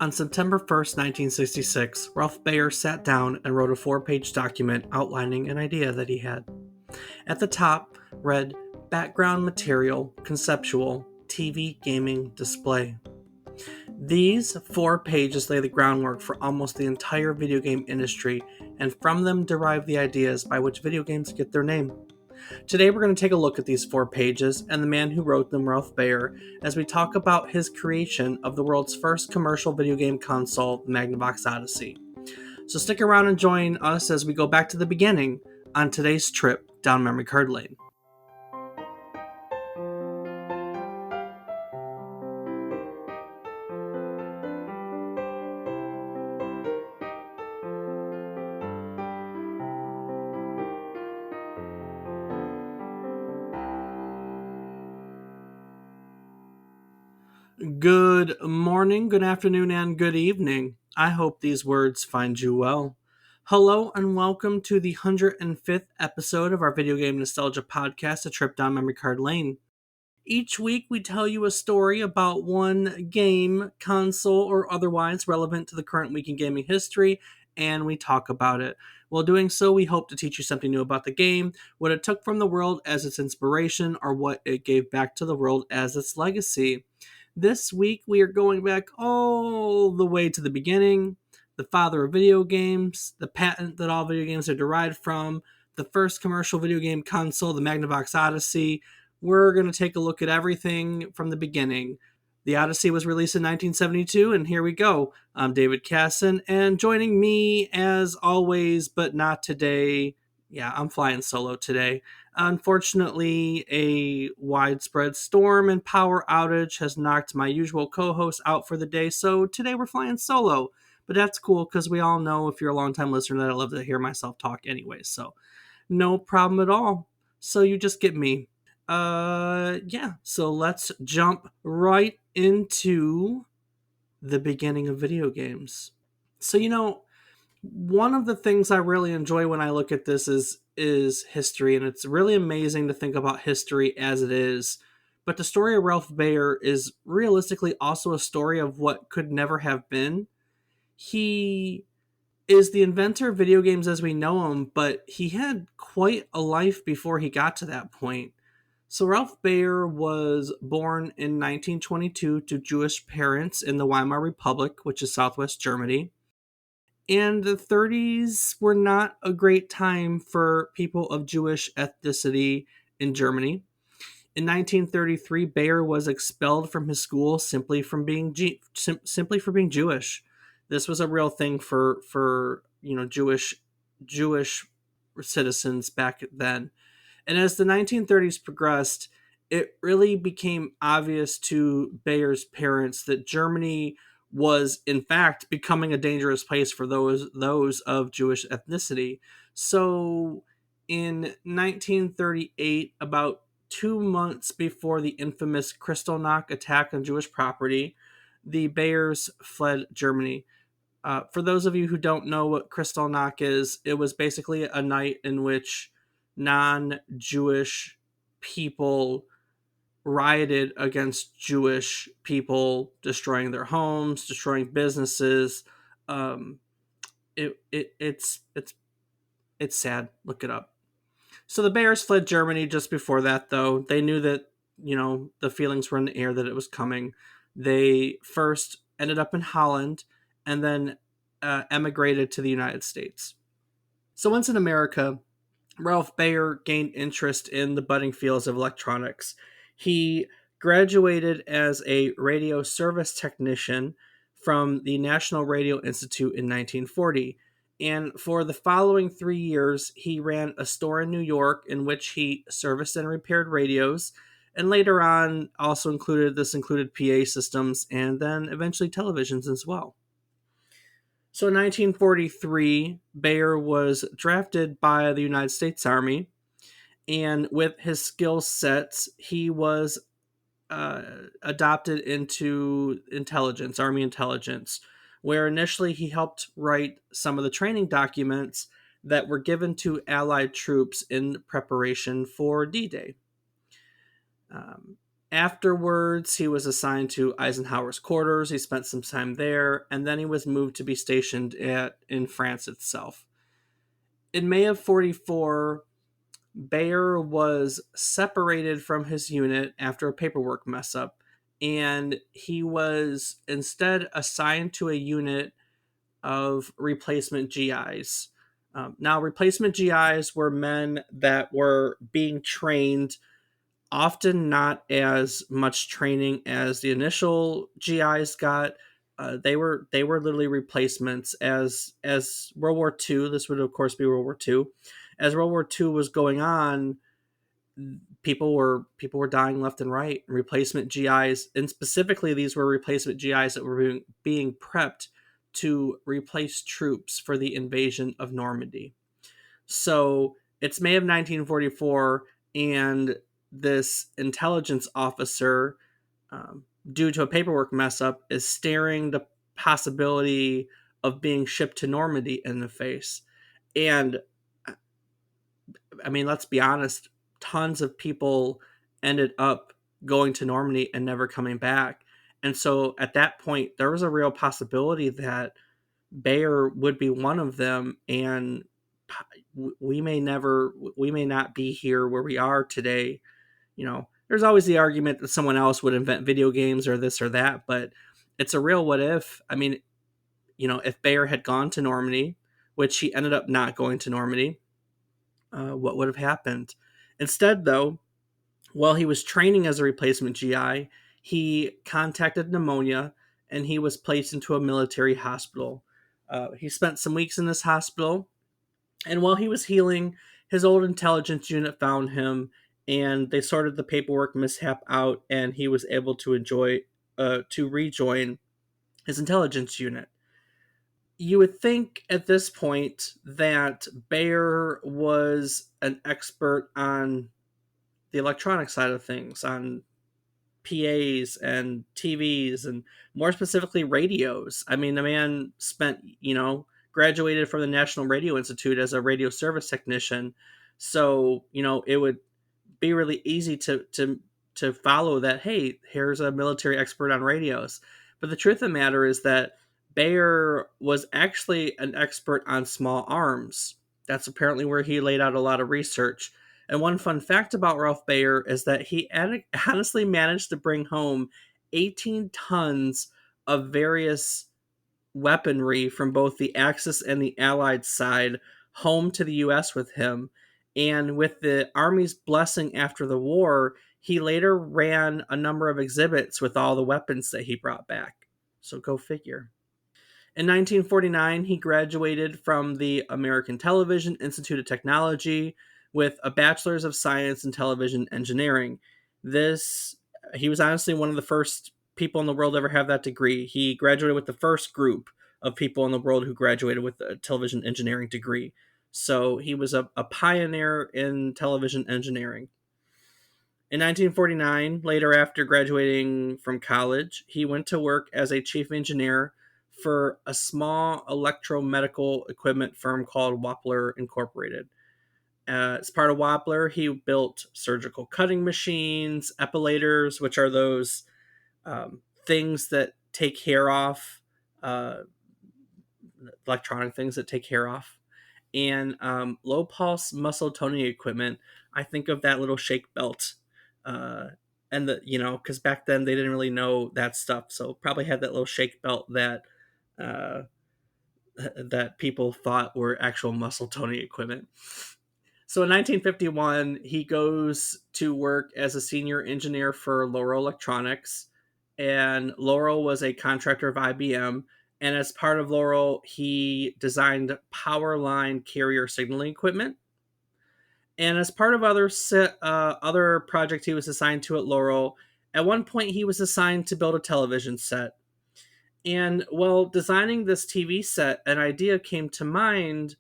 On September 1st, 1966, Ralph Baer sat down and wrote a 4-page document outlining an idea that he had. At the top read, "Background Material, Conceptual, TV Gaming Display." These 4 pages lay the groundwork for almost the entire video game industry, and from them derive the ideas by which video games get their name. Today we're going to take a look at these 4 pages and the man who wrote them, Ralph Baer, as we talk about his creation of the world's first commercial video game console, the Magnavox Odyssey. So stick around and join us as we go back to the beginning on today's trip down memory card lane. Good morning, good afternoon, and good evening. I hope these words find you well. Hello and welcome to the 105th episode of our Video Game Nostalgia Podcast, A Trip Down Memory Card Lane. Each week we tell you a story about one game, console, or otherwise relevant to the current week in gaming history, and we talk about it. While doing so, we hope to teach you something new about the game, what it took from the world as its inspiration, or what it gave back to the world as its legacy. This week, we are going back all the way to the beginning, the father of video games, the patent that all video games are derived from, the first commercial video game console, the Magnavox Odyssey. We're going to take a look at everything from the beginning. The Odyssey was released in 1972, and here we go. I'm David Casson, and joining me, as always, but not today. Yeah, I'm flying solo today. Unfortunately, a widespread storm and power outage has knocked my usual co-host out for the day, so today we're flying solo. But that's cool, because we all know, if you're a long-time listener, that I love to hear myself talk anyway, so no problem at all. So you just get me. So let's jump right into the beginning of video games. So, one of the things I really enjoy when I look at this is history, and it's really amazing to think about history as it is. But the story of Ralph Baer is realistically also a story of what could never have been. He is the inventor of video games as we know him, but he had quite a life before he got to that point. So Ralph Baer was born in 1922 to Jewish parents in the Weimar Republic, which is southwest Germany. And the 30s were not a great time for people of Jewish ethnicity in Germany. In 1933, Baer was expelled from his school simply for being Jewish. This was a real thing for Jewish citizens back then. And as the 1930s progressed, it really became obvious to Baer's parents that Germany was, in fact, becoming a dangerous place for those of Jewish ethnicity. So in 1938, about 2 months before the infamous Kristallnacht attack on Jewish property, the Baers fled Germany. For those of you who don't know what Kristallnacht is, it was basically a night in which non-Jewish people rioted against Jewish people, destroying their homes, destroying businesses. It's sad. Look it up. So the Baers fled Germany just before that, though. They knew that, the feelings were in the air that it was coming. They first ended up in Holland and then emigrated to the United States. So once in America, Ralph Baer gained interest in the budding fields of electronics. He graduated as a radio service technician from the National Radio Institute in 1940. And for the following 3 years, he ran a store in New York in which he serviced and repaired radios. And later on, also included PA systems and then eventually televisions as well. So in 1943, Baer was drafted by the United States Army, and with his skill sets, he was adopted into Army intelligence, where initially he helped write some of the training documents that were given to Allied troops in preparation for D-Day. Afterwards, he was assigned to Eisenhower's quarters. He spent some time there, and then he was moved to be stationed in France itself. In May of 44, Baer was separated from his unit after a paperwork mess up, and he was instead assigned to a unit of replacement GIs. Now, replacement GIs were men that were being trained, often not as much training as the initial GIs got. They were literally replacements as World War II. This would of course be World War II. As World War II was going on, people were dying left and right. Replacement GIs, and specifically these were replacement GIs that were being prepped to replace troops for the invasion of Normandy. So it's May of 1944, and this intelligence officer, due to a paperwork mess up, is staring the possibility of being shipped to Normandy in the face. And I mean, let's be honest, tons of people ended up going to Normandy and never coming back. And so at that point, there was a real possibility that Baer would be one of them, and we may not be here where we are today. There's always the argument that someone else would invent video games or this or that, but it's a real what if. I mean, if Baer had gone to Normandy, which he ended up not going to Normandy, what would have happened? Instead, though, while he was training as a replacement GI, he contacted pneumonia and he was placed into a military hospital. He spent some weeks in this hospital, and while he was healing, his old intelligence unit found him, and they sorted the paperwork mishap out, and he was able to rejoin his intelligence unit. You would think at this point that Baer was an expert on the electronic side of things, on PAs and TVs, and more specifically radios. I mean, the man graduated from the National Radio Institute as a radio service technician. So, it would be really easy to follow that, hey, here's a military expert on radios. But the truth of the matter is that Baer was actually an expert on small arms. That's apparently where he laid out a lot of research. And one fun fact about Ralph Baer is that he honestly managed to bring home 18 tons of various weaponry from both the Axis and the Allied side home to the US with him. And with the Army's blessing after the war, he later ran a number of exhibits with all the weapons that he brought back. So go figure. In 1949, he graduated from the American Television Institute of Technology with a Bachelor's of Science in Television Engineering. He was honestly one of the first people in the world to ever have that degree. He graduated with the first group of people in the world who graduated with a television engineering degree. So he was a pioneer in television engineering. In 1949, later after graduating from college, he went to work as a chief engineer for a small electromedical equipment firm called Wappler Incorporated. As part of Wappler, he built surgical cutting machines, epilators, which are those things that take hair off, electronic things that take hair off, and low pulse muscle toning equipment. I think of that little shake belt. And because back then they didn't really know that stuff, so probably had that little shake belt that that people thought were actual muscle toning equipment. So in 1951, he goes to work as a senior engineer for Laurel Electronics, and Laurel was a contractor of IBM. And as part of Laurel, he designed power line carrier signaling equipment. And as part of other projects he was assigned to at Laurel, at one point he was assigned to build a television set. And while designing this TV set, an idea came to mind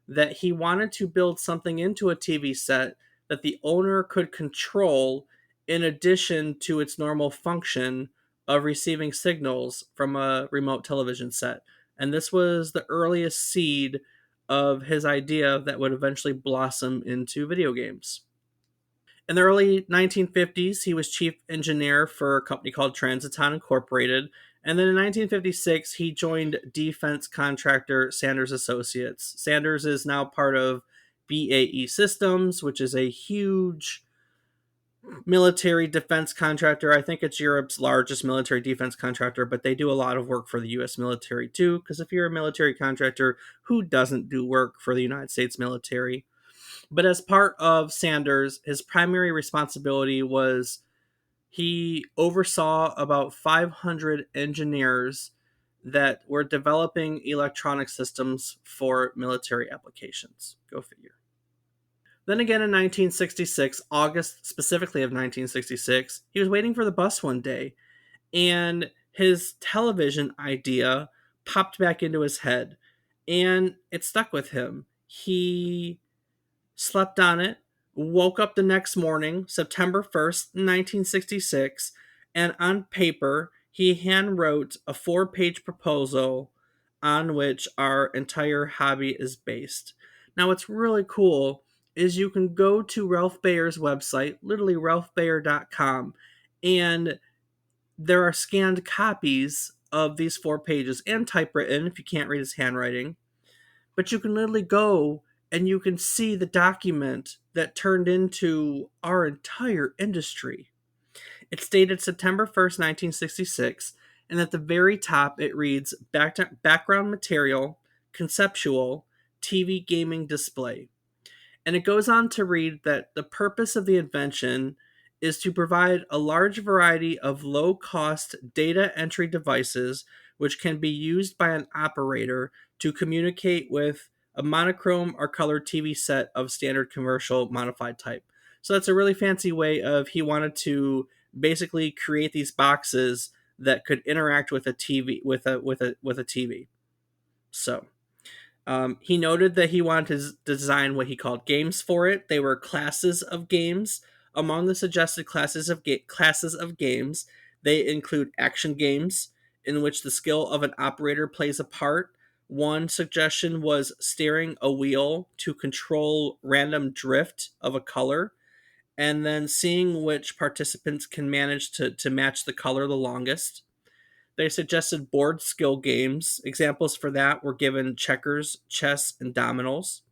that he wanted to build something into a TV set that the owner could control in addition to its normal function of receiving signals from a remote television set. And this was the earliest seed of his idea that would eventually blossom into video games. In the early 1950s, he was chief engineer for a company called Transiton Incorporated. And then in 1956, he joined defense contractor Sanders Associates. Sanders is now part of BAE Systems, which is a huge military defense contractor. I think it's Europe's largest military defense contractor, but they do a lot of work for the U.S. military too, because if you're a military contractor, who doesn't do work for the United States military? But as part of Sanders, his primary responsibility was he oversaw about 500 engineers that were developing electronic systems for military applications. Go figure. Then again in 1966, August specifically of 1966, he was waiting for the bus one day and his television idea popped back into his head and it stuck with him. He slept on it, woke up the next morning, September 1st, 1966, and on paper, he hand wrote a 4-page proposal on which our entire hobby is based. Now, what's really cool is you can go to Ralph Baer's website, literally ralphbaer.com, and there are scanned copies of these 4 pages and typewritten if you can't read his handwriting. But you can literally go and you can see the document that turned into our entire industry. It's dated September 1st, 1966, and at the very top it reads background material, conceptual, TV gaming display. And it goes on to read that the purpose of the invention is to provide a large variety of low cost data entry devices which can be used by an operator to communicate with a monochrome or colored TV set of standard commercial modified type. So that's a really fancy way of he wanted to basically create these boxes that could interact with a TV with a TV. So he noted that he wanted to design what he called games for it. They were classes of games. Among the suggested classes of games, they include action games, in which the skill of an operator plays a part. One suggestion was steering a wheel to control random drift of a color, and then seeing which participants can manage to match the color the longest. They suggested board skill games. Examples for that were given checkers, chess, and dominoes.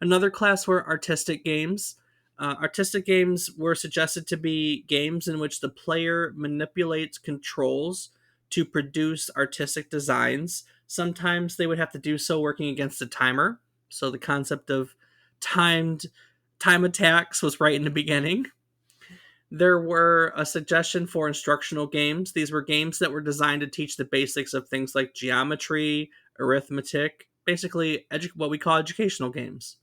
Another class were artistic games. Artistic games were suggested to be games in which the player manipulates controls to produce artistic designs. Sometimes they would have to do so working against a timer. So the concept of time attacks was right in the beginning. There were a suggestion for instructional games. These were games that were designed to teach the basics of things like geometry, arithmetic, basically what we call educational games.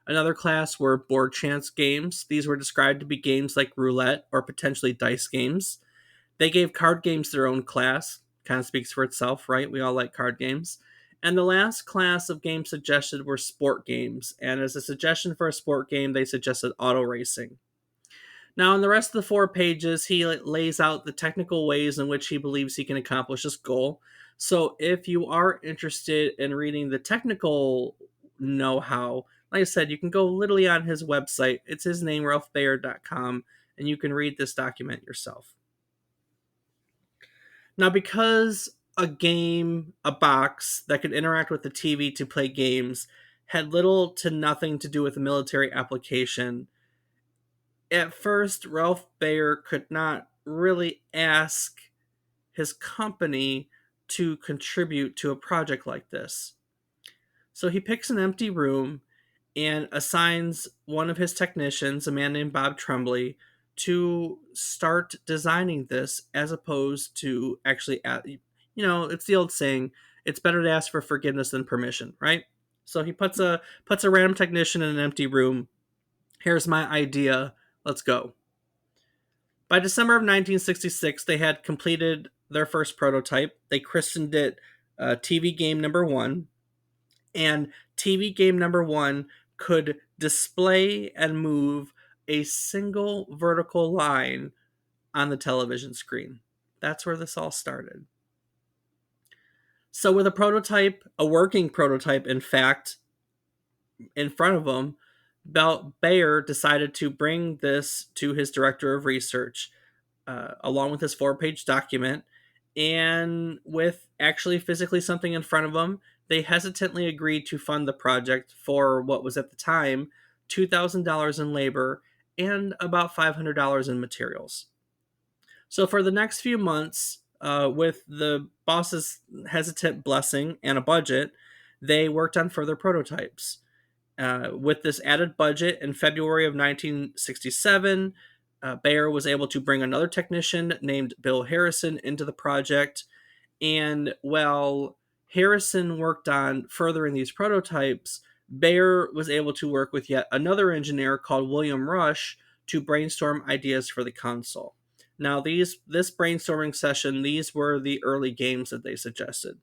Another class were board chance games. These were described to be games like roulette or potentially dice games. They gave card games their own class. Kind of speaks for itself, right? We all like card games. And the last class of games suggested were sport games. And as a suggestion for a sport game, they suggested auto racing. Now, in the rest of the 4 pages, he lays out the technical ways in which he believes he can accomplish this goal. So if you are interested in reading the technical know-how, like I said, you can go literally on his website. It's his name, ralphbaer.com, and you can read this document yourself. Now, because a box that could interact with the TV to play games, had little to nothing to do with a military application, at first, Ralph Baer could not really ask his company to contribute to a project like this. So he picks an empty room and assigns one of his technicians, a man named Bob Tremblay, to start designing this as opposed to actually, it's the old saying, it's better to ask for forgiveness than permission, right? So he puts a random technician in an empty room. Here's my idea. Let's go. By December of 1966, they had completed their first prototype. They christened it TV Game Number 1. And TV Game Number 1 could display and move a single vertical line on the television screen. That's where this all started. So with a working prototype, in fact, in front of them, Baer decided to bring this to his director of research, along with his 4-page document, and with actually physically something in front of them, they hesitantly agreed to fund the project for what was at the time $2,000 in labor and about $500 in materials. So for the next few months, with the boss's hesitant blessing and a budget, they worked on further prototypes. With this added budget, in February of 1967, Bayer was able to bring another technician named Bill Harrison into the project. And while Harrison worked on furthering these prototypes, Bayer was able to work with yet another engineer called William Rush to brainstorm ideas for the console. Now, this brainstorming session, these were the early games that they suggested.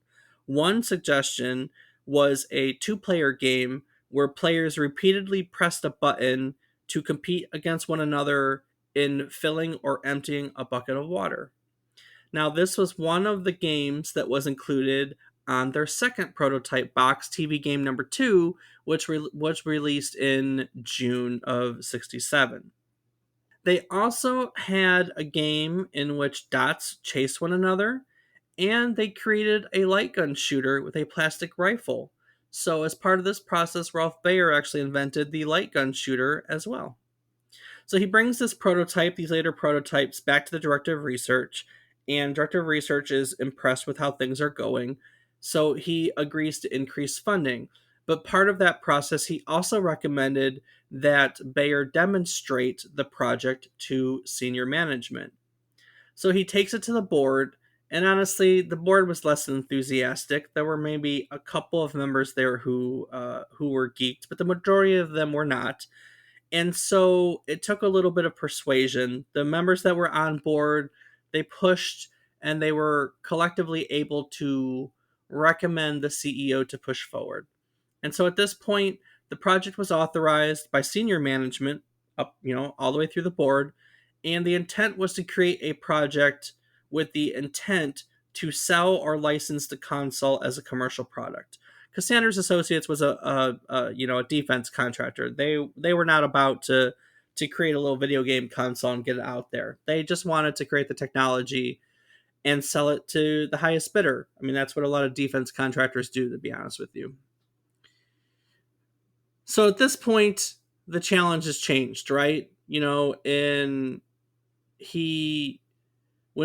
One suggestion was a 2-player game where players repeatedly pressed a button to compete against one another in filling or emptying a bucket of water. Now, this was one of the games that was included on their second prototype box, TV game number 2, which was released in June of 67. They also had a game in which dots chased one another, and they created a light gun shooter with a plastic rifle. So, as part of this process, Ralph Baer actually invented the light gun shooter as well. So he brings these later prototypes, back to the director of research, and director of research is impressed with how things are going. So he agrees to increase funding. But part of that process, he also recommended that Bayer demonstrate the project to senior management. So he takes it to the board, and honestly, the board was less than enthusiastic. There were maybe a couple of members there who were geeked, but the majority of them were not. And so it took a little bit of persuasion. The members that were on board, they pushed, and they were collectively able to recommend the CEO to push forward. And so at this point, the project was authorized by senior management up, all the way through the board. And the intent was to create a project with the intent to sell or license the console as a commercial product. Because Sanders Associates was a defense contractor. They were not about to create a little video game console and get it out there. They just wanted to create the technology and sell it to the highest bidder. I mean, that's what a lot of defense contractors do, to be honest with you. So at this point, the challenge has changed, right? When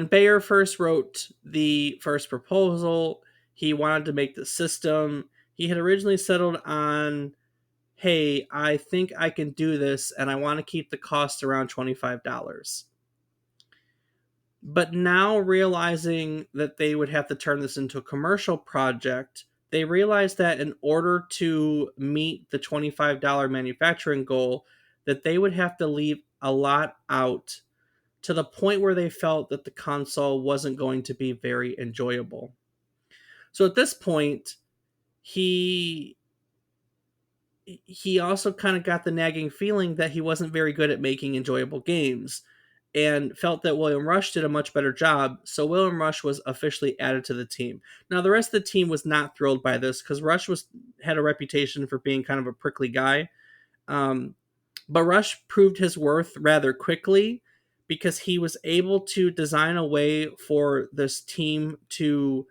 Bayer first wrote the first proposal, he wanted to make the system. He had originally settled on, hey, I think I can do this, and I want to keep the cost around $25. But now, realizing that they would have to turn this into a commercial project, they realized that in order to meet the $25 manufacturing goal, that they would have to leave a lot out, to the point where they felt that the console wasn't going to be very enjoyable. So at this point, he also kind of got the nagging feeling that he wasn't very good at making enjoyable games, and felt that William Rush did a much better job, so William Rush was officially added to the team. Now, the rest of the team was not thrilled by this, because Rush had a reputation for being kind of a prickly guy. But Rush proved his worth rather quickly, because he was able to design a way for this team to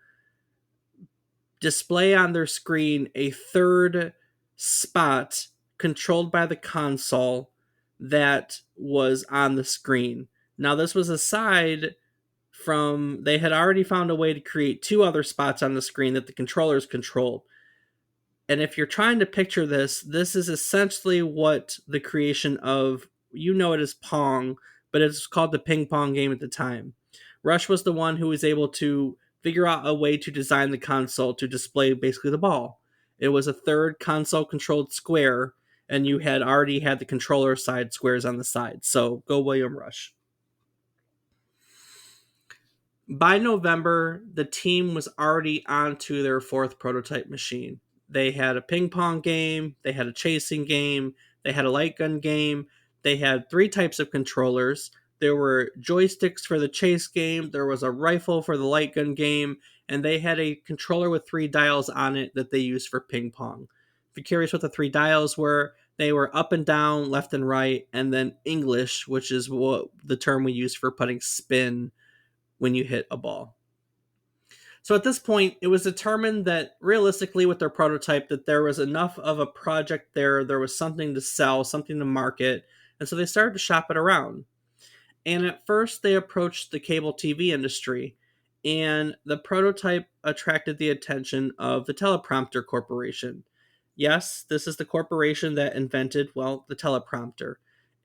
display on their screen a third spot controlled by the console that was on the screen. Now, this was aside from, they had already found a way to create 2 other spots on the screen that the controllers controlled. And if you're trying to picture this is essentially what the creation of, it as Pong, but it's called the ping pong game at the time. Rush was the one who was able to figure out a way to design the console to display basically the ball. It was a third console-controlled square, and you had already had the controller side squares on the side. So go William Rush. By November, the team was already onto their 4th prototype machine. They had a ping pong game, they had a chasing game, they had a light gun game, they had 3 types of controllers. There were joysticks for the chase game, there was a rifle for the light gun game, and they had a controller with 3 dials on it that they used for ping pong. If you're curious what the 3 dials were, They were up and down, left and right, and then English, which is what the term we use for putting spin when you hit a ball. So at this point, it was determined that realistically with their prototype that there was enough of a project there was something to sell, something to market, and so they started to shop it around. And at first, they approached the cable TV industry, and the prototype attracted the attention of the Teleprompter Corporation. Yes, this is the corporation that invented, well, the teleprompter.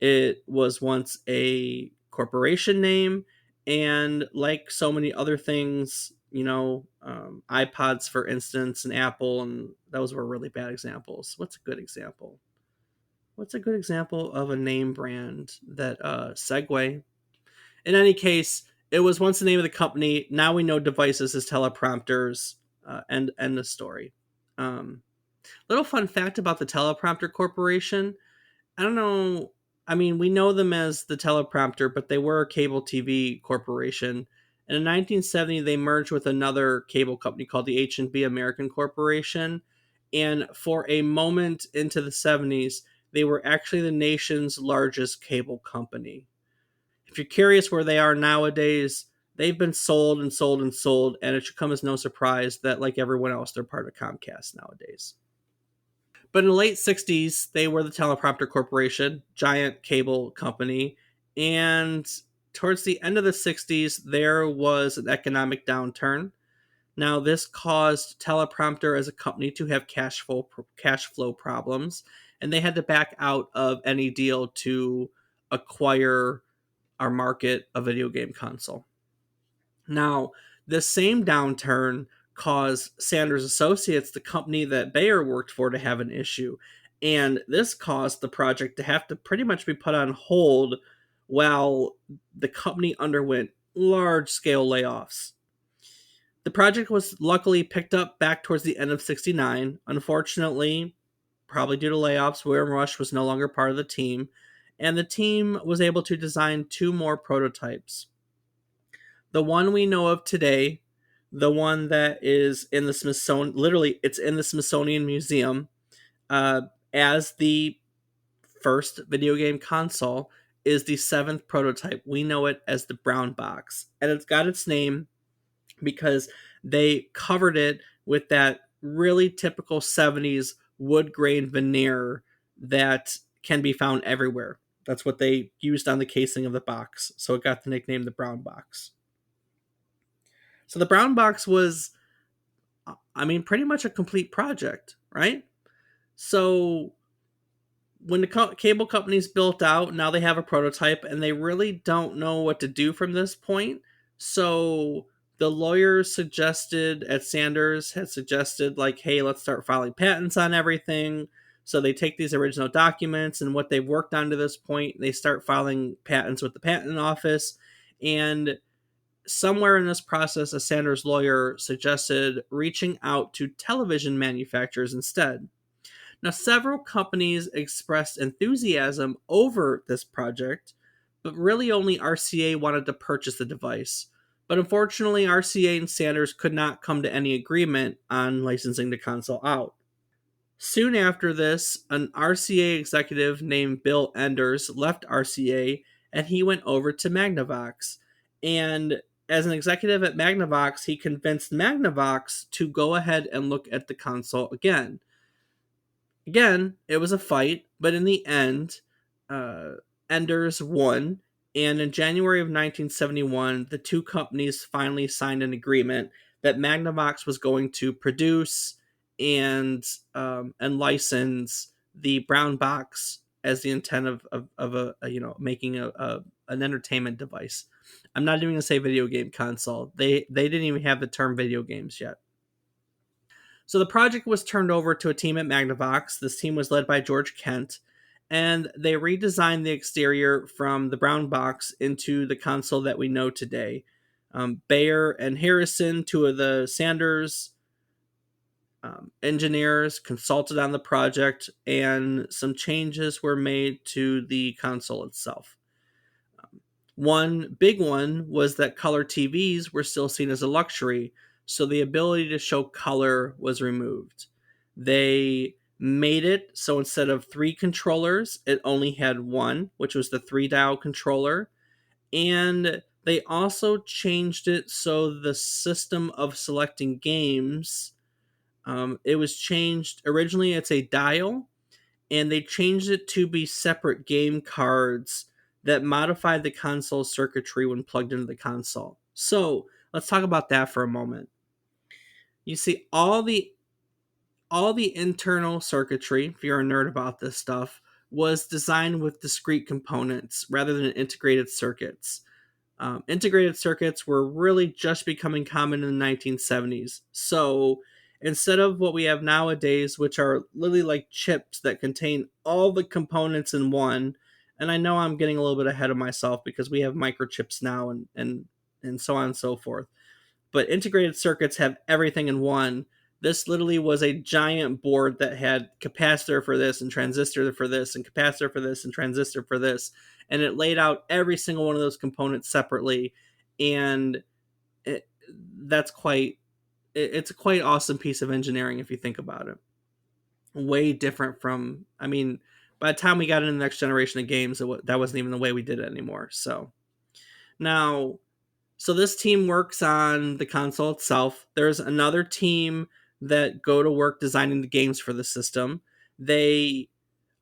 It was once a corporation name, and like so many other things, iPods, for instance, and Apple, and those were really bad examples. What's a good example? What's a good example of a name brand that Segway? In any case, it was once the name of the company. Now we know devices as teleprompters. End the story. Little fun fact about the Teleprompter Corporation. I don't know. I mean, we know them as the teleprompter, but they were a cable TV corporation. And in 1970, they merged with another cable company called the H&B American Corporation. And for a moment into the 70s, they were actually the nation's largest cable company. If you're curious where they are nowadays, they've been sold and sold and sold, and it should come as no surprise that, like everyone else, they're part of Comcast nowadays. But in the late 60s, they were the Teleprompter Corporation, giant cable company, and towards the end of the 60s, there was an economic downturn. Now, this caused Teleprompter as a company to have cash flow problems, and they had to back out of any deal to acquire or market a video game console. Now, this same downturn caused Sanders Associates, the company that Baer worked for, to have an issue. And this caused the project to have to pretty much be put on hold while the company underwent large scale layoffs. The project was luckily picked up back towards the end of 69. Unfortunately, probably due to layoffs, William Rush was no longer part of the team, and the team was able to design 2 more prototypes. The one we know of today, the one that is in the Smithsonian, literally, it's in the Smithsonian Museum uh, as the first video game console, is the 7th prototype. We know it as the brown box. And it's got its name because they covered it with that really typical 70s wood grain veneer that can be found everywhere. That's what they used on the casing of the box. So it got the nickname the brown box. So the brown box was, I mean, pretty much a complete project, right? So when the cable company's built out, now they have a prototype and they really don't know what to do from this point. So the lawyers suggested at Sanders had suggested, like, hey, let's start filing patents on everything. So they take these original documents and what they've worked on to this point, they start filing patents with the patent office. And somewhere in this process, a Sanders lawyer suggested reaching out to television manufacturers instead. Now, several companies expressed enthusiasm over this project, but really only RCA wanted to purchase the device. But unfortunately, RCA and Sanders could not come to any agreement on licensing the console out. Soon after this, an RCA executive named Bill Enders left RCA and he went over to Magnavox. And as an executive at Magnavox, he convinced Magnavox to go ahead and look at the console again. Again, it was a fight, but in the end, Enders won. And in January of 1971, the 2 companies finally signed an agreement that Magnavox was going to produce and license the brown box as the intent of making an entertainment device. I'm not even going to say video game console. They didn't even have the term video games yet. So the project was turned over to a team at Magnavox. This team was led by George Kent, and they redesigned the exterior from the brown box into the console that we know today. Baer and Harrison, 2 of the Sanders engineers, consulted on the project, and some changes were made to the console itself. One big one was that color TVs were still seen as a luxury, so the ability to show color was removed. They made it so instead of 3 controllers, it only had one, which was the 3-dial controller. And they also changed it so the system of selecting games, it was changed. Originally, it's a dial, and they changed it to be separate game cards that modified the console circuitry when plugged into the console. So let's talk about that for a moment. You see, all the internal circuitry, if you're a nerd about this stuff, was designed with discrete components rather than integrated circuits. Integrated circuits were really just becoming common in the 1970s. So instead of what we have nowadays, which are literally like chips that contain all the components in one, and I know I'm getting a little bit ahead of myself because we have microchips now and so on and so forth. But integrated circuits have everything in one. This literally was a giant board that had capacitor for this and transistor for this and capacitor for this and transistor for this. And it laid out every single one of those components separately. And it, that's quite, it's a quite awesome piece of engineering if you think about it. Way different from, I mean, by the time we got into the next generation of games, that wasn't even the way we did it anymore. So now, so this team works on the console itself. There's another team that go to work designing the games for the system. They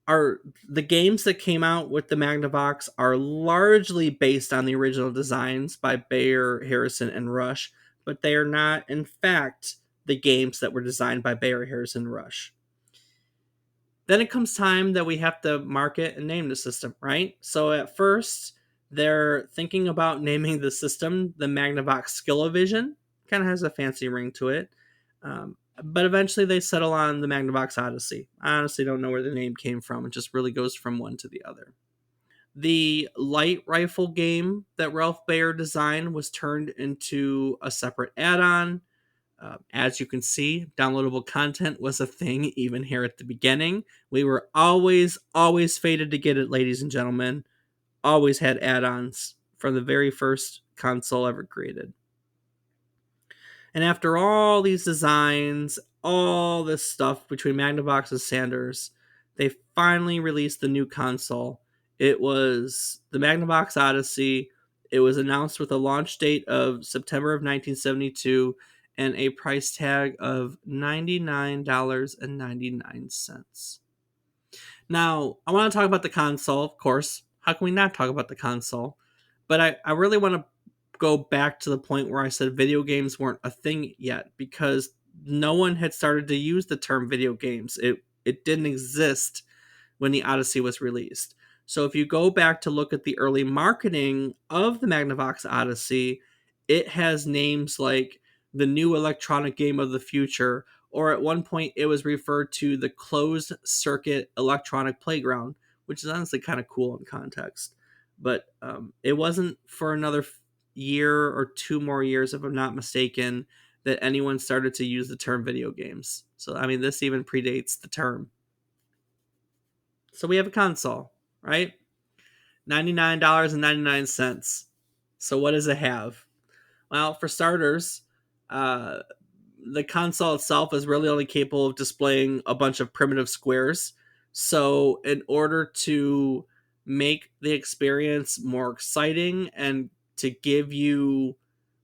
are the games that came out with the Magnavox are largely based on the original designs by Baer, Harrison, and Rush, but they are not, in fact, the games that were designed by Baer, Harrison, and Rush. Then it comes time that we have to market and name the system, right? So at first, they're thinking about naming the system the Magnavox Skillovision. Kind of has a fancy ring to it. But eventually they settle on the Magnavox Odyssey. I honestly don't know where the name came from. It just really goes from one to the other. The light rifle game that Ralph Baer designed was turned into a separate add-on. As you can see, downloadable content was a thing even here at the beginning. We were always fated to get it, ladies and gentlemen. Always had add-ons from the very first console ever created. And after all these designs, all this stuff between Magnavox and Sanders, they finally released the new console. It was the Magnavox Odyssey. It was announced with a launch date of September of 1972 and a price tag of $99.99. Now, I want to talk about the console, of course. How can we not talk about the console? But I really want to go back to the point where I said video games weren't a thing yet, because no one had started to use the term video games. It didn't exist when the Odyssey was released. So if you go back to look at the early marketing of the Magnavox Odyssey, it has names like the new electronic game of the future, or at one point it was referred to the closed circuit electronic playground, which is honestly kind of cool in context. But it wasn't for another year or 2 more years, if I'm not mistaken, that anyone started to use the term video games. So, I mean, this even predates the term. So we have a console, right? $99.99. So what does it have? Well, for starters, uh, the console itself is really only capable of displaying a bunch of primitive squares. So in order to make the experience more exciting and to give you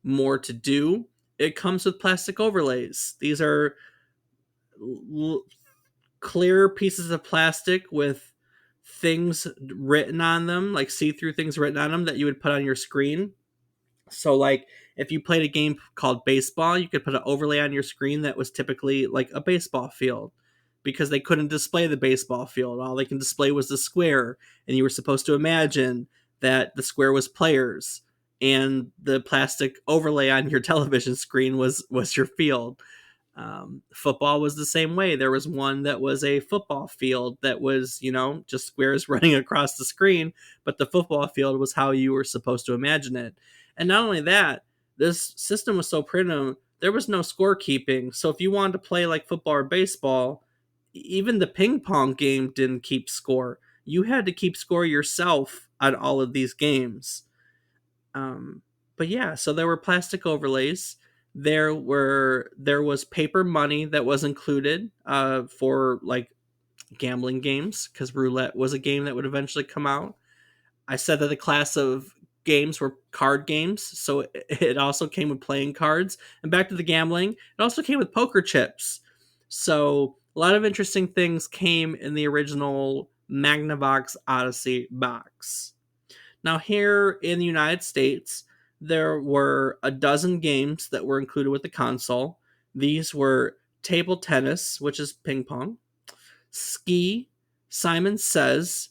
more to do, it comes with plastic overlays. These are clear pieces of plastic with things written on them, like see-through things written on them that you would put on your screen. So, like, if you played a game called baseball, you could put an overlay on your screen that was typically like a baseball field, because they couldn't display the baseball field. All they can display was the square, and you were supposed to imagine that the square was players, and the plastic overlay on your television screen was your field. Football was the same way. There was one that was a football field that was, just squares running across the screen, but the football field was how you were supposed to imagine it. And not only that, this system was so primitive, there was no scorekeeping. So if you wanted to play like football or baseball, even the ping pong game didn't keep score. You had to keep score yourself on all of these games. But yeah, so there were plastic overlays. There was paper money that was included for like gambling games, because roulette was a game that would eventually come out. I said that the class of games were card games, so it also came with playing cards. And back to the gambling, it also came with poker chips. So a lot of interesting things came in the original Magnavox Odyssey box. Now, here in the United States, there were a dozen games that were included with the console. These were table tennis, which is ping pong, ski, Simon Says,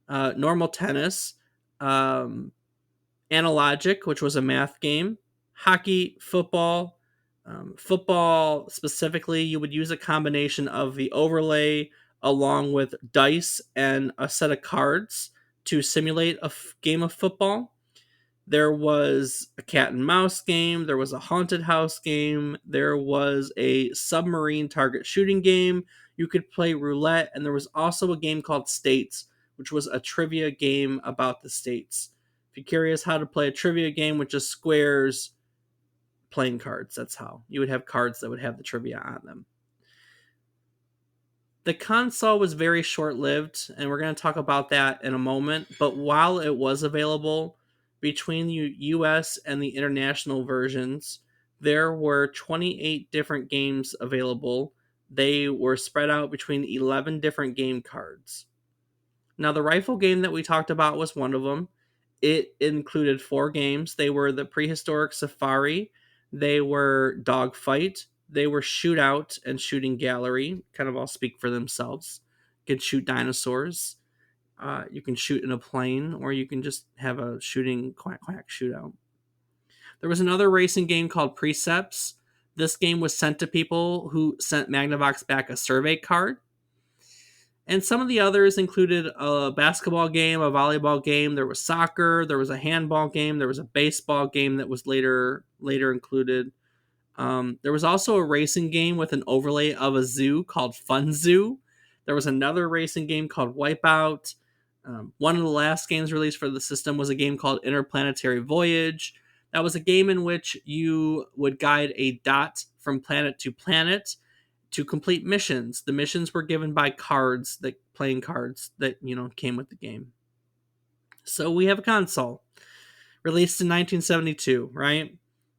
normal tennis, um, analogic, which was a math game, hockey, football. Football specifically, you would use a combination of the overlay along with dice and a set of cards to simulate a game of football. There was a cat and mouse game. There was a haunted house game. There was a submarine target shooting game. You could play roulette. And there was also a game called States, which was a trivia game about the states. If you're curious how to play a trivia game with just squares, playing cards, that's how. You would have cards that would have the trivia on them. The console was very short-lived, and we're going to talk about that in a moment. But while it was available, between the US and the international versions, there were 28 different games available. They were spread out between 11 different game cards. Now, the rifle game that we talked about was one of them. It included 4 games. They were the Prehistoric Safari, they were Dogfight, they were Shootout and Shooting Gallery. Kind of all speak for themselves. You can shoot dinosaurs. You can shoot in a plane, or you can just have a shooting quack quack shootout. There was another racing game called Precepts. This game was sent to people who sent Magnavox back a survey card. And some of the others included a basketball game, a volleyball game. There was soccer. There was a handball game. There was a baseball game that was later included. There was also a racing game with an overlay of a zoo called Fun Zoo. There was another racing game called Wipeout. One of the last games released for the system was a game called Interplanetary Voyage. That was a game in which you would guide a dot from planet to planet to complete missions. The missions were given by cards, playing cards that, came with the game. So we have a console released in 1972, right?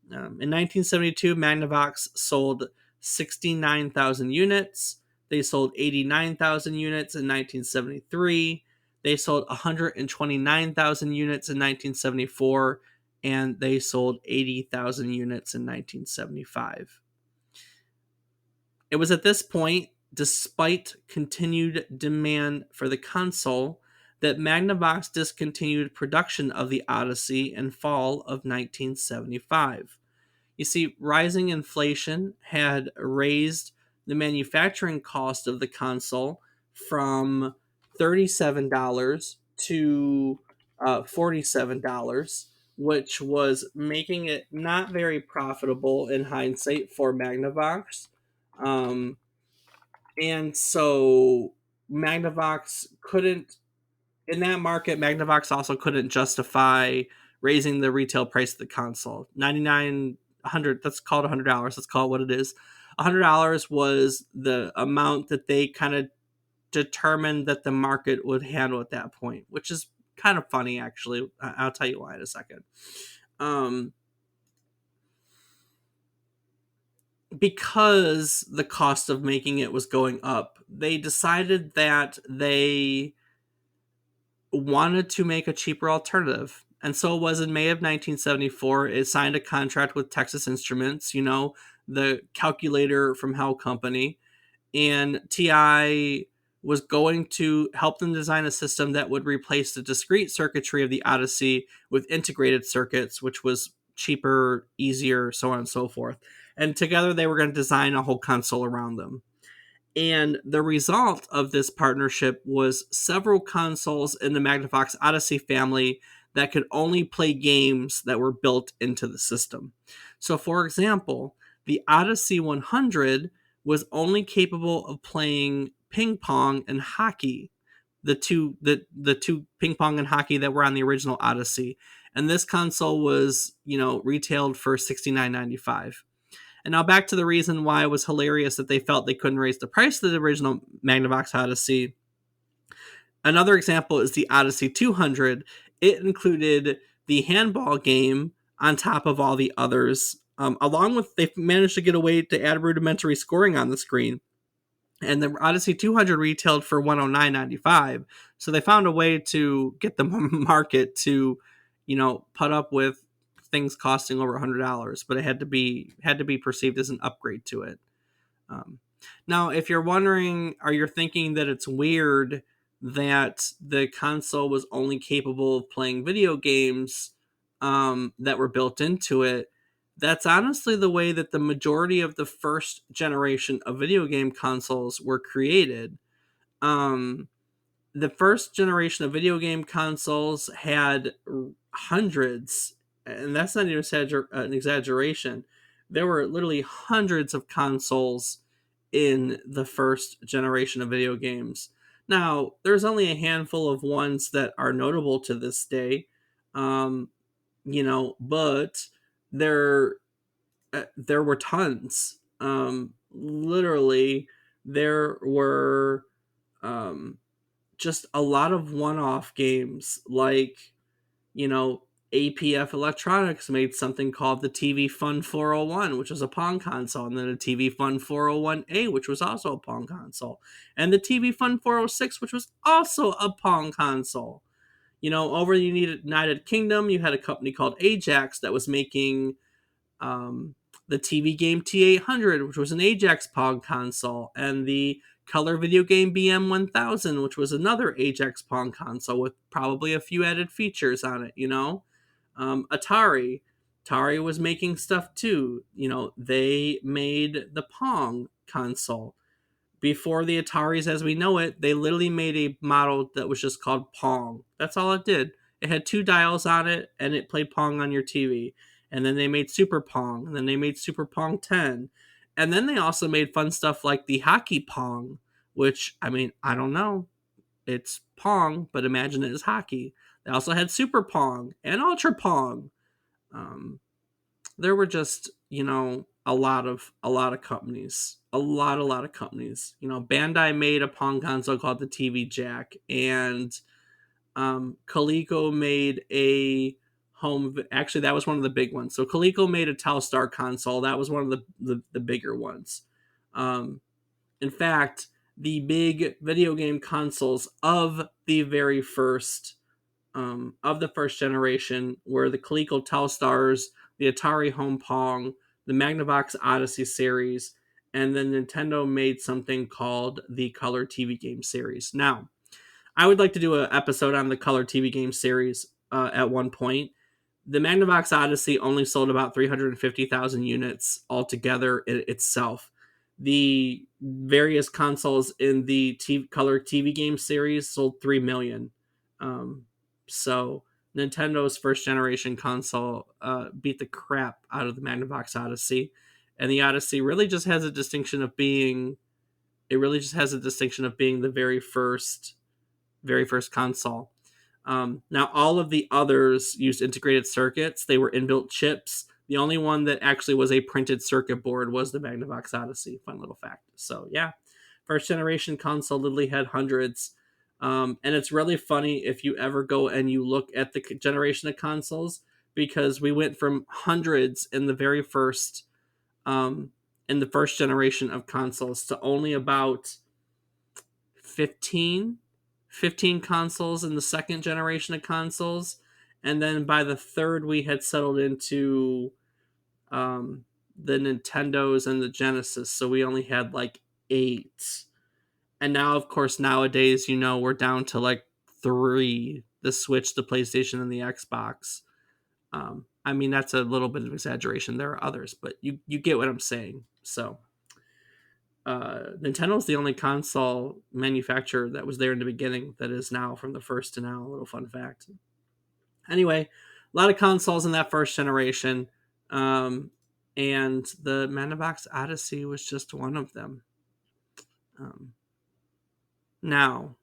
In 1972, Magnavox sold 69,000 units. They sold 89,000 units in 1973. They sold 129,000 units in 1974, and they sold 80,000 units in 1975. It was at this point, despite continued demand for the console, that Magnavox discontinued production of the Odyssey in fall of 1975. You see, rising inflation had raised the manufacturing cost of the console from $37 to $47, which was making it not very profitable in hindsight for Magnavox. And so Magnavox couldn't, in that market, Magnavox also couldn't justify raising the retail price of the console. $99, that's called $100. Let's call it what it is. $100 was the amount that they kind of determined that the market would handle at that point, which is kind of funny, actually. I'll tell you why in a second. Because the cost of making it was going up, they decided that they wanted to make a cheaper alternative. And so it was in May of 1974. It signed a contract with Texas Instruments, the calculator from Hell Company. And TI was going to help them design a system that would replace the discrete circuitry of the Odyssey with integrated circuits, which was cheaper, easier, so on and so forth. And together they were going to design a whole console around them. And the result of this partnership was several consoles in the Magnavox Odyssey family that could only play games that were built into the system. So, for example, the Odyssey 100 was only capable of playing ping pong and hockey, the two ping pong and hockey that were on the original Odyssey. And this console was, retailed for $69.95. And now back to the reason why it was hilarious that they felt they couldn't raise the price of the original Magnavox Odyssey. Another example is the Odyssey 200. It included the handball game on top of all the others. Along with, they managed to get away to add rudimentary scoring on the screen. And the Odyssey 200 retailed for $109.95. So they found a way to get the market to, put up with things costing over $100, but it had to be perceived as an upgrade to it. Now, if you're wondering, or you're thinking that it's weird that the console was only capable of playing video games that were built into it, that's honestly the way that the majority of the first generation of video game consoles were created. The first generation of video game consoles had hundreds, and that's not even an exaggeration. There were literally hundreds of consoles in the first generation of video games. Now, there's only a handful of ones that are notable to this day, but there were tons. Literally, there were just a lot of one-off games, like, APF Electronics made something called the TV Fun 401, which was a Pong console, and then a TV Fun 401A, which was also a Pong console, and the TV Fun 406, which was also a Pong console. Over the United Kingdom, you had a company called Ajax that was making the TV game T800, which was an Ajax Pong console, and the color video game BM1000, which was another Ajax Pong console with probably a few added features on it, Atari was making stuff too. They made the Pong console. Before the Ataris as we know it, they literally made a model that was just called Pong. That's all it did. It had 2 dials on it, and it played Pong on your TV. And then they made Super Pong, and then they made Super Pong 10. And then they also made fun stuff like the Hockey Pong, which, I don't know. It's Pong, but imagine it as hockey. They also had Super Pong and Ultra Pong. There were just, a lot of companies. A lot of companies. Bandai made a Pong console called the TV Jack, and Coleco made a actually, that was one of the big ones. So Coleco made a Telstar console. That was one of the bigger ones. In fact, the big video game consoles of the very first of the first generation were the Coleco Telstars, the Atari Home Pong, the Magnavox Odyssey series, and then Nintendo made something called the Color TV game series. Now, I would like to do an episode on the Color TV game series at one point. The Magnavox Odyssey only sold about 350,000 units altogether in itself. The various consoles in the Color TV game series sold 3 million. So Nintendo's first generation console beat the crap out of the Magnavox Odyssey. And the Odyssey really just has a distinction of being the very first console. Now, all of the others used integrated circuits. They were inbuilt chips. The only one that actually was a printed circuit board was the Magnavox Odyssey. Fun little fact. So, yeah, first generation console literally had hundreds. And it's really funny if you ever go and you look at the generation of consoles, because we went from hundreds in the very first, in the first generation of consoles, to only about 15 consoles in the second generation of consoles, and then by the third we had settled into the Nintendos and the Genesis, so we only had like 8. And now, of course, nowadays, we're down to like 3: the Switch, the PlayStation, and the Xbox. That's a little bit of exaggeration. There are others, but you get what I'm saying. So Nintendo's the only console manufacturer that was there in the beginning that is now from the first to now. A little fun fact. Anyway, a lot of consoles in that first generation, and the Magnavox Odyssey was just one of them. Now,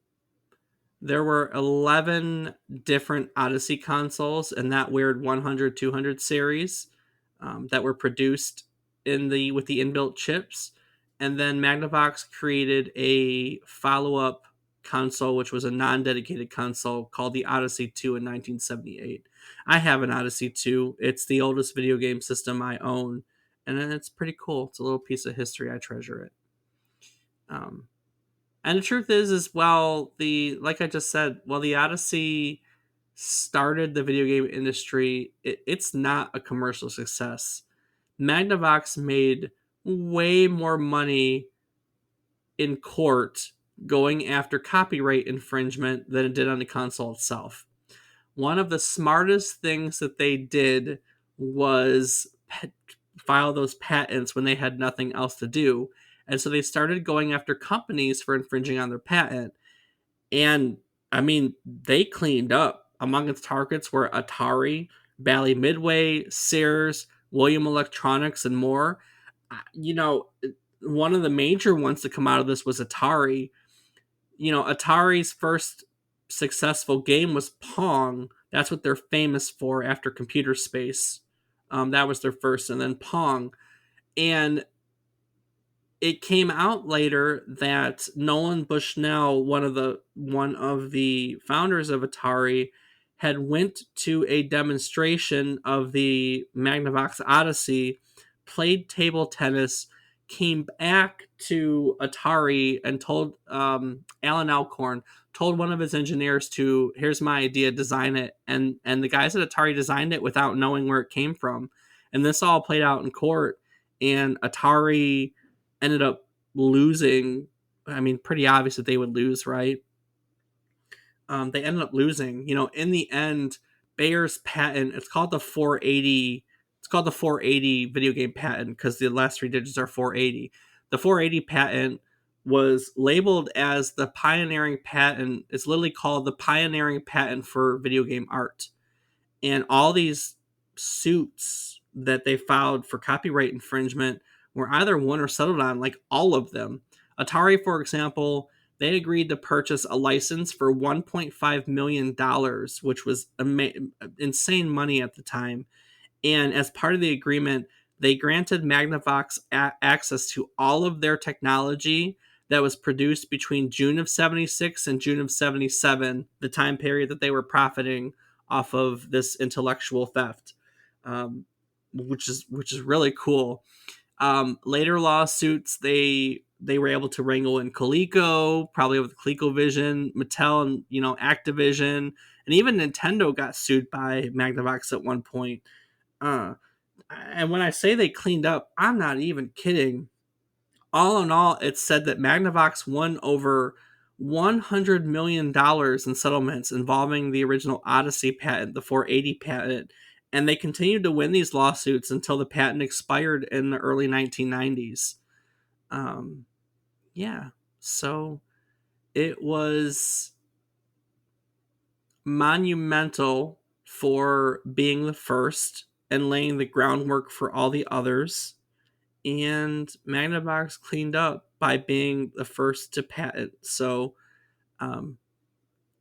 there were 11 different Odyssey consoles in that weird 100-200 series that were produced with the inbuilt chips, and then Magnavox created a follow-up console, which was a non-dedicated console called the Odyssey 2 in 1978. I have an Odyssey 2. It's the oldest video game system I own, and it's pretty cool. It's a little piece of history. I treasure it. And the truth is well, like I just said, while the Odyssey started the video game industry, it's not a commercial success. Magnavox made way more money in court going after copyright infringement than it did on the console itself. One of the smartest things that they did was file those patents when they had nothing else to do. And so they started going after companies for infringing on their patent. And I mean, they cleaned up. Among its targets were Atari, Bally Midway, Sears, William Electronics, and more. One of the major ones to come out of this was Atari. Atari's first successful game was Pong. That's what they're famous for after Computer Space. That was their first, and then Pong. And it came out later that Nolan Bushnell, one of the founders of Atari, had went to a demonstration of the Magnavox Odyssey, played table tennis, came back to Atari and told Alan Alcorn, told one of his engineers to, here's my idea, design it. And the guys at Atari designed it without knowing where it came from. And this all played out in court, and Atari ended up losing. I mean, pretty obvious that they would lose, right? They ended up losing. In the end, Baer's patent, it's called the 480. It's called the 480 video game patent because the last three digits are 480. The 480 patent was labeled as the pioneering patent. It's literally called the pioneering patent for video game art. And all these suits that they filed for copyright infringement were either won or settled on, like all of them. Atari, for example, they agreed to purchase a license for $1.5 million, which was insane money at the time. And as part of the agreement, they granted Magnavox access to all of their technology that was produced between June of 76 and June of 77, the time period that they were profiting off of this intellectual theft, which is really cool. Later lawsuits, they were able to wrangle in Coleco, probably with ColecoVision, Mattel, and Activision, and even Nintendo got sued by Magnavox at one point. And when I say they cleaned up, I'm not even kidding. All in all, it's said that Magnavox won over $100 million in settlements involving the original Odyssey patent, the 480 patent, and they continued to win these lawsuits until the patent expired in the early 1990s. So it was monumental for being the first and laying the groundwork for all the others. And Magnavox cleaned up by being the first to patent. So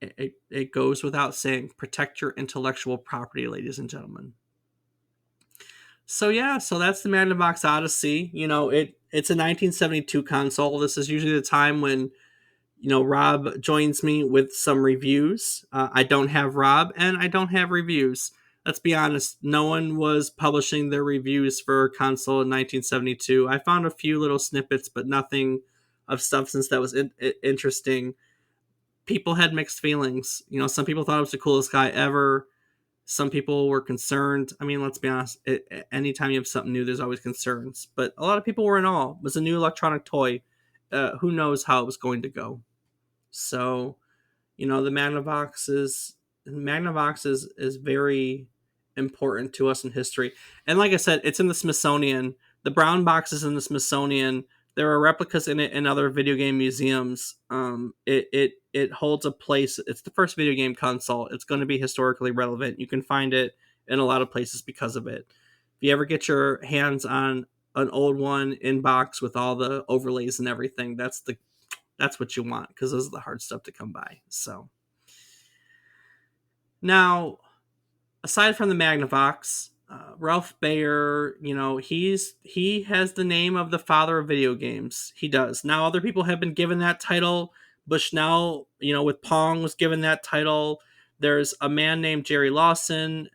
it goes without saying, protect your intellectual property, ladies and gentlemen. So that's the Magnavox Odyssey. It's a 1972 console. This is usually the time when Rob joins me with some reviews. I don't have Rob, and I don't have reviews. Let's be honest, no one was publishing their reviews for a console in 1972. I found a few little snippets, but nothing of substance that was interesting. People had mixed feelings. Some people thought it was the coolest guy ever. Some people were concerned. I mean, let's be honest. Anytime you have something new, there's always concerns. But a lot of people were in awe. It was a new electronic toy. Who knows how it was going to go. So, the Magnavox is very important to us in history. And like I said, it's in the Smithsonian. The brown box is in the Smithsonian. There are replicas in it in other video game museums. It holds a place. It's the first video game console. It's going to be historically relevant. You can find it in a lot of places because of it. If you ever get your hands on an old one in box with all the overlays and everything, that's what you want, because those are the hard stuff to come by. So now, aside from the Magnavox, Ralph Baer, he has the name of the father of video games. He does. Now other people have been given that title. Bushnell, with Pong was given that title. There's a man named Jerry Lawson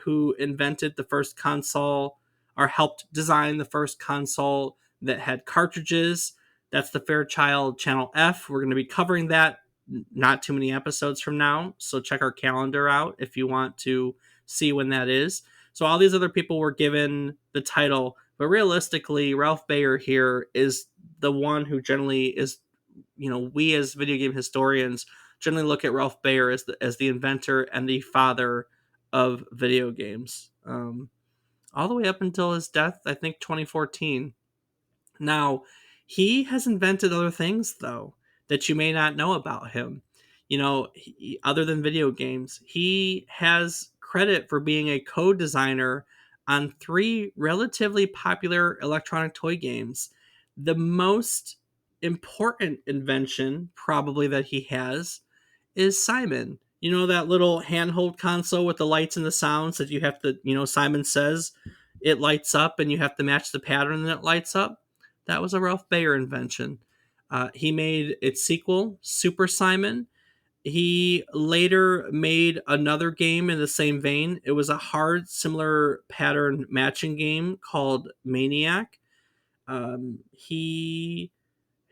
who invented the first console or helped design the first console that had cartridges. That's the Fairchild Channel F. We're going to be covering that not too many episodes from now. So check our calendar out if you want to see when that is. So all these other people were given the title, but realistically, Ralph Baer here is the one who generally is, we as video game historians generally look at Ralph Baer as the inventor and the father of video games, all the way up until his death, I think 2014. Now, he has invented other things, though, that you may not know about him. Other than video games, he has credit for being a co-designer on 3 relatively popular electronic toy games. The most important invention, probably, that he has is Simon. That little handheld console with the lights and the sounds that you have to, Simon says it lights up and you have to match the pattern that it lights up. That was a Ralph Baer invention. He made its sequel, Super Simon. He later made another game in the same vein. It was a hard, similar pattern matching game called Maniac. He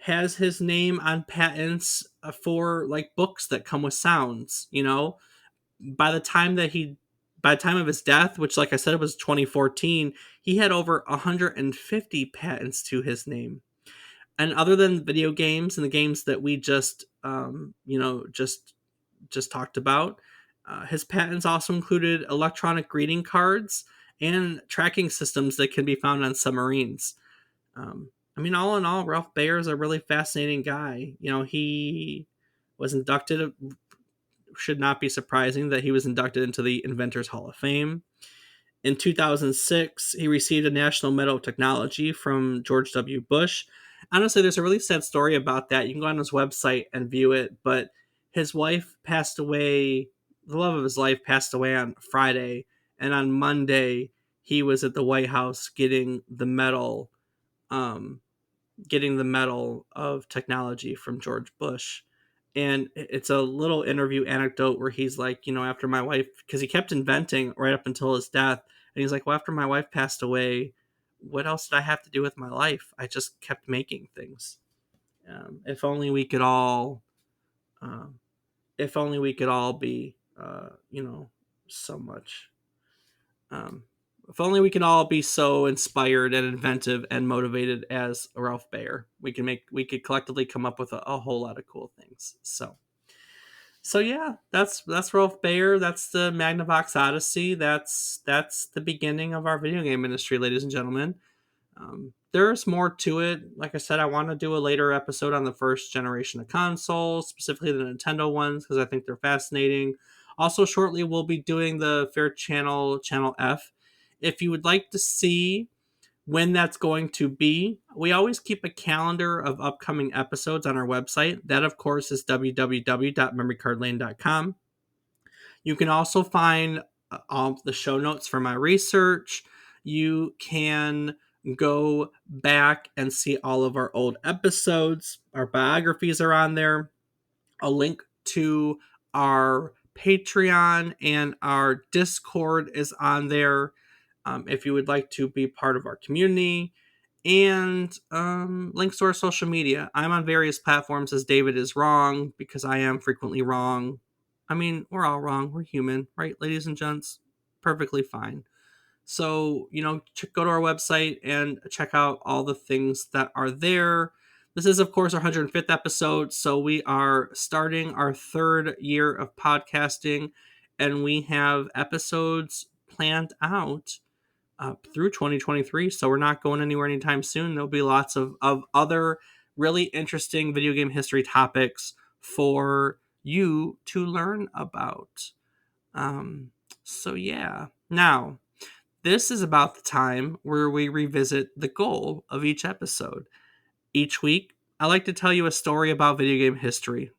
has his name on patents for like books that come with sounds. By the time of his death, which, like I said, it was 2014, he had over 150 patents to his name. And other than video games and the games that we just talked about, his patents also included electronic greeting cards and tracking systems that can be found on submarines. All in all, Ralph Baer is a really fascinating guy. He was inducted. Should not be surprising that he was inducted into the Inventors Hall of Fame. In 2006, he received a National Medal of Technology from George W. Bush. Honestly, there's a really sad story about that. You can go on his website and view it, but his wife passed away, the love of his life passed away on Friday, and on Monday, he was at the White House getting the medal of technology from George Bush. And it's a little interview anecdote where he's like, after my wife, because he kept inventing right up until his death. And he's like, well, after my wife passed away, what else did I have to do with my life? I just kept making things. If only we could all, be, so much. If only we can all be so inspired and inventive and motivated as Ralph Baer. We could collectively come up with a whole lot of cool things. So yeah, that's Ralph Baer. That's the Magnavox Odyssey. That's the beginning of our video game industry, ladies and gentlemen. There's more to it. Like I said, I want to do a later episode on the first generation of consoles, specifically the Nintendo ones, because I think they're fascinating. Also, shortly, we'll be doing the Fairchild Channel F. If you would like to see when that's going to be, we always keep a calendar of upcoming episodes on our website. That, of course, is www.memorycardlane.com. You can also find all the show notes for my research. You can go back and see all of our old episodes. Our biographies are on there. A link to our Patreon and our Discord is on there. If you would like to be part of our community, and links to our social media. I'm on various platforms as David is wrong, because I am frequently wrong. We're all wrong. We're human, right, ladies and gents? Perfectly fine. So, go to our website and check out all the things that are there. This is, of course, our 105th episode, so we are starting our 3rd year of podcasting, and we have episodes planned out through 2023, so we're not going anywhere anytime soon. There'll be lots of other really interesting video game history topics for you to learn about. So yeah. Now, this is about the time where we revisit the goal of each episode. Each week, I like to tell you a story about video game history.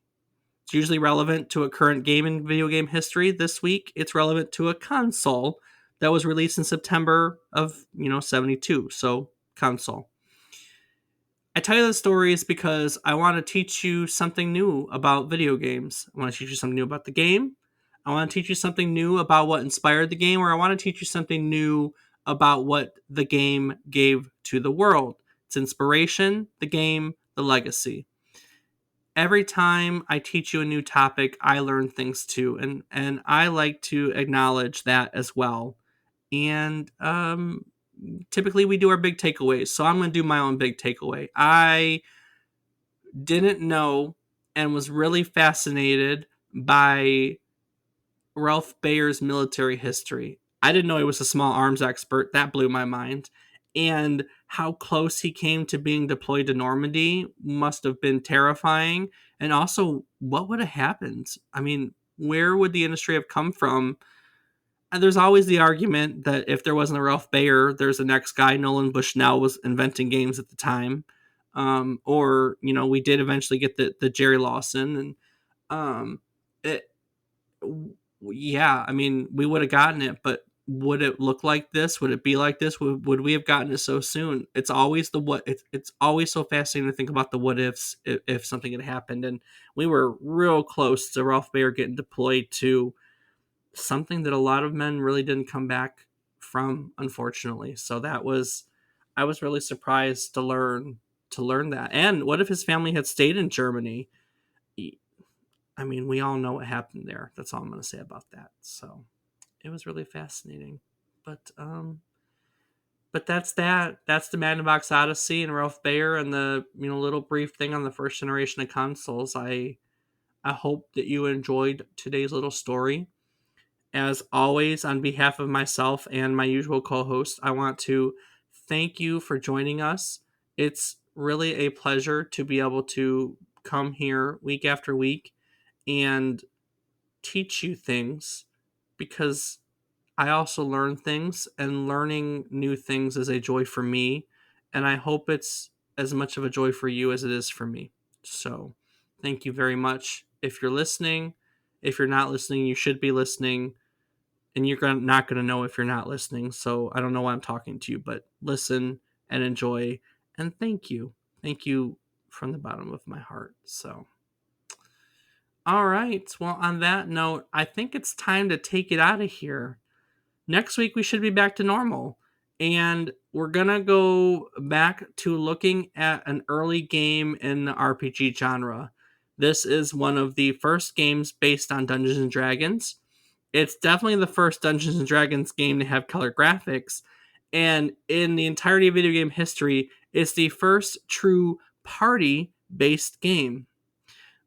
It's usually relevant to a current game in video game history. This week, it's relevant to a console that was released in September of 72. So console. I tell you the stories because I want to teach you something new about video games. I want to teach you something new about the game. I want to teach you something new about what inspired the game, or I want to teach you something new about what the game gave to the world. Its inspiration, the game, the legacy. Every time I teach you a new topic, I learn things too, and I like to acknowledge that as well. And typically we do our big takeaways, so I'm going to do my own big takeaway. I didn't know and was really fascinated by Ralph Baer's military history. I didn't know he was a small arms expert. That blew my mind. And how close he came to being deployed to Normandy must have been terrifying. And also, what would have happened? I mean, where would the industry have come from? And there's always the argument that if there wasn't a Ralph Baer, there's the next guy. Nolan Bushnell was inventing games at the time. Or, we did eventually get the Jerry Lawson. And it, yeah, I mean, we would have gotten it, but would it look like this? Would it be like this? Would we have gotten it so soon? It's always the what. It's always so fascinating to think about the what ifs if something had happened. And we were real close to Ralph Baer getting deployed to something that a lot of men really didn't come back from, unfortunately. So I was really surprised to learn that. And what if his family had stayed in Germany? I mean, we all know what happened there. That's all I'm going to say about that. So it was really fascinating. But that's that. That's the Magnavox Odyssey and Ralph Baer and the little brief thing on the first generation of consoles. I hope that you enjoyed today's little story. As always, on behalf of myself and my usual co-host, I want to thank you for joining us. It's really a pleasure to be able to come here week after week and teach you things, because I also learn things, and learning new things is a joy for me, and I hope it's as much of a joy for you as it is for me. So thank you very much. If you're listening, if you're not listening, you should be listening, and you're not going to know if you're not listening. So I don't know why I'm talking to you, but listen and enjoy, and thank you. Thank you from the bottom of my heart. So all right. Well, on that note, I think it's time to take it out of here. Next week, we should be back to normal. And we're going to go back to looking at an early game in the RPG genre. This is one of the first games based on Dungeons and Dragons. It's definitely the first Dungeons and Dragons game to have color graphics. And in the entirety of video game history, it's the first true party-based game.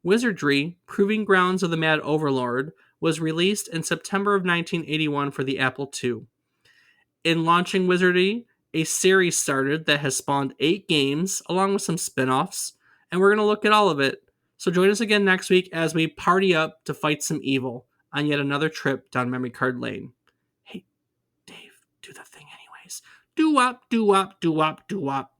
Wizardry, Proving Grounds of the Mad Overlord, was released in September of 1981 for the Apple II. In launching Wizardry, a series started that has spawned 8 games, along with some spin-offs, and we're going to look at all of it. So join us again next week as we party up to fight some evil on yet another trip down memory card lane. Hey, Dave, do the thing anyways. Do-wop, do-wop, do-wop, do-wop.